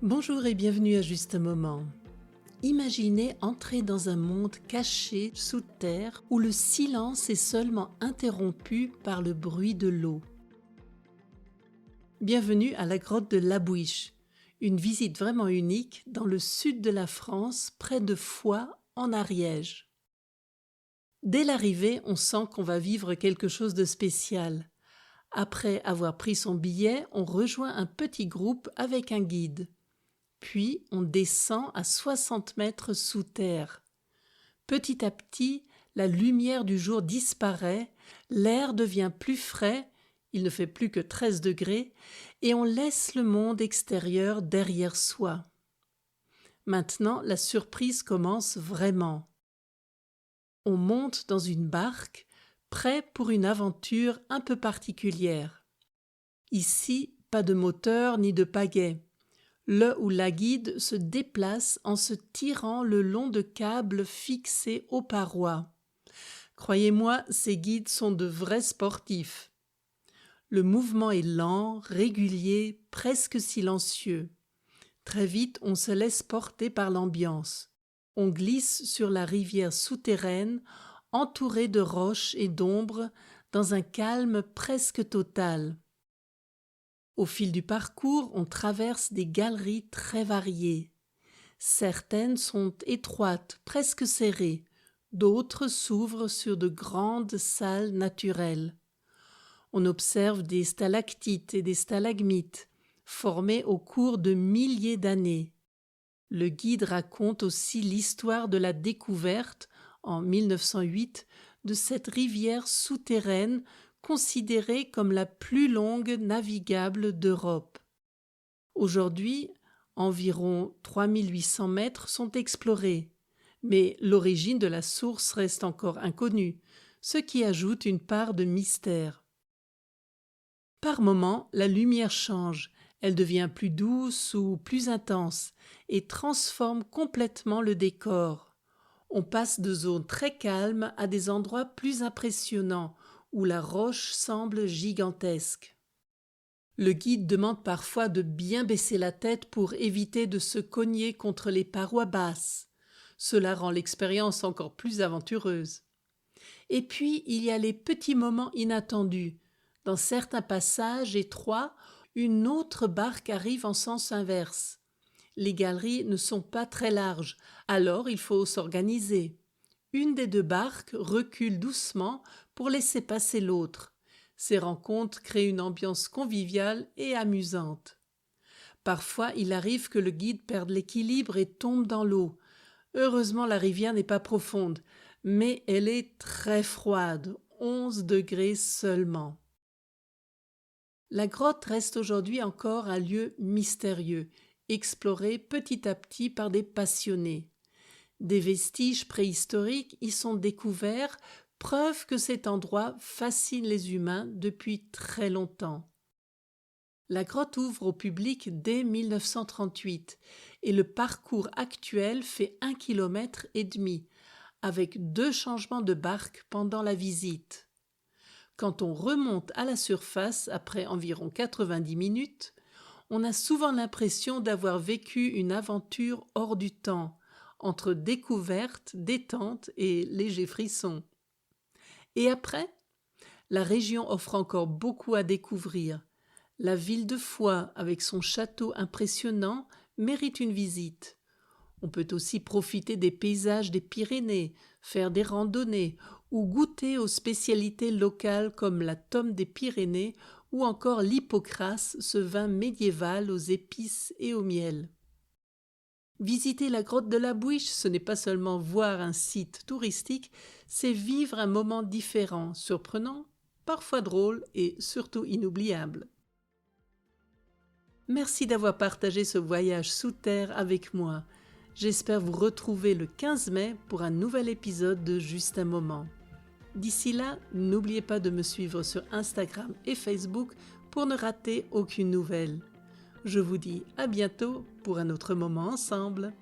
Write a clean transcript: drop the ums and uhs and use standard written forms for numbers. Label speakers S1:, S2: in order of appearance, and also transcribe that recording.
S1: Bonjour et bienvenue à Juste un moment. Imaginez entrer dans un monde caché sous terre où le silence est seulement interrompu par le bruit de l'eau. Bienvenue à la grotte de Labouiche, une visite vraiment unique dans le sud de la France, près de Foix, en Ariège. Dès l'arrivée, on sent qu'on va vivre quelque chose de spécial. Après avoir pris son billet, on rejoint un petit groupe avec un guide. Puis on descend à 60 mètres sous terre. Petit à petit, la lumière du jour disparaît, l'air devient plus frais, il ne fait plus que 13 degrés, et on laisse le monde extérieur derrière soi. Maintenant, la surprise commence vraiment. On monte dans une barque, prêt pour une aventure un peu particulière. Ici, pas de moteur ni de pagaie. Le ou la guide se déplace en se tirant le long de câbles fixés aux parois. Croyez-moi, ces guides sont de vrais sportifs. Le mouvement est lent, régulier, presque silencieux. Très vite, on se laisse porter par l'ambiance. On glisse sur la rivière souterraine, entourée de roches et d'ombres, dans un calme presque total. Au fil du parcours, on traverse des galeries très variées. Certaines sont étroites, presque serrées, d'autres s'ouvrent sur de grandes salles naturelles. On observe des stalactites et des stalagmites, formées au cours de milliers d'années. Le guide raconte aussi l'histoire de la découverte, en 1908, de cette rivière souterraine considérée comme la plus longue navigable d'Europe. Aujourd'hui, environ 3800 mètres sont explorés, mais l'origine de la source reste encore inconnue, ce qui ajoute une part de mystère. Par moments, la lumière change, elle devient plus douce ou plus intense et transforme complètement le décor. On passe de zones très calmes à des endroits plus impressionnants, où la roche semble gigantesque. Le guide demande parfois de bien baisser la tête pour éviter de se cogner contre les parois basses. Cela rend l'expérience encore plus aventureuse. Et puis, il y a les petits moments inattendus. Dans certains passages étroits, une autre barque arrive en sens inverse. Les galeries ne sont pas très larges, alors il faut s'organiser. Une des deux barques recule doucement pour laisser passer l'autre. Ces rencontres créent une ambiance conviviale et amusante. Parfois, il arrive que le guide perde l'équilibre et tombe dans l'eau. Heureusement, la rivière n'est pas profonde, mais elle est très froide, 11 degrés seulement. La grotte reste aujourd'hui encore un lieu mystérieux, exploré petit à petit par des passionnés. Des vestiges préhistoriques y sont découverts, preuve que cet endroit fascine les humains depuis très longtemps. La grotte ouvre au public dès 1938 et le parcours actuel fait 1,5 km, avec 2 changements de barque pendant la visite. Quand on remonte à la surface après environ 90 minutes, on a souvent l'impression d'avoir vécu une aventure hors du temps, entre découverte, détente et légers frissons. Et après, la région offre encore beaucoup à découvrir. La ville de Foix, avec son château impressionnant, mérite une visite. On peut aussi profiter des paysages des Pyrénées, faire des randonnées ou goûter aux spécialités locales comme la tome des Pyrénées ou encore l'hypocras, ce vin médiéval aux épices et au miel. Visiter la grotte de Labouiche, ce n'est pas seulement voir un site touristique, c'est vivre un moment différent, surprenant, parfois drôle et surtout inoubliable. Merci d'avoir partagé ce voyage sous terre avec moi. J'espère vous retrouver le 15 mai pour un nouvel épisode de Juste un moment. D'ici là, n'oubliez pas de me suivre sur Instagram et Facebook pour ne rater aucune nouvelle. Je vous dis à bientôt pour un autre moment ensemble.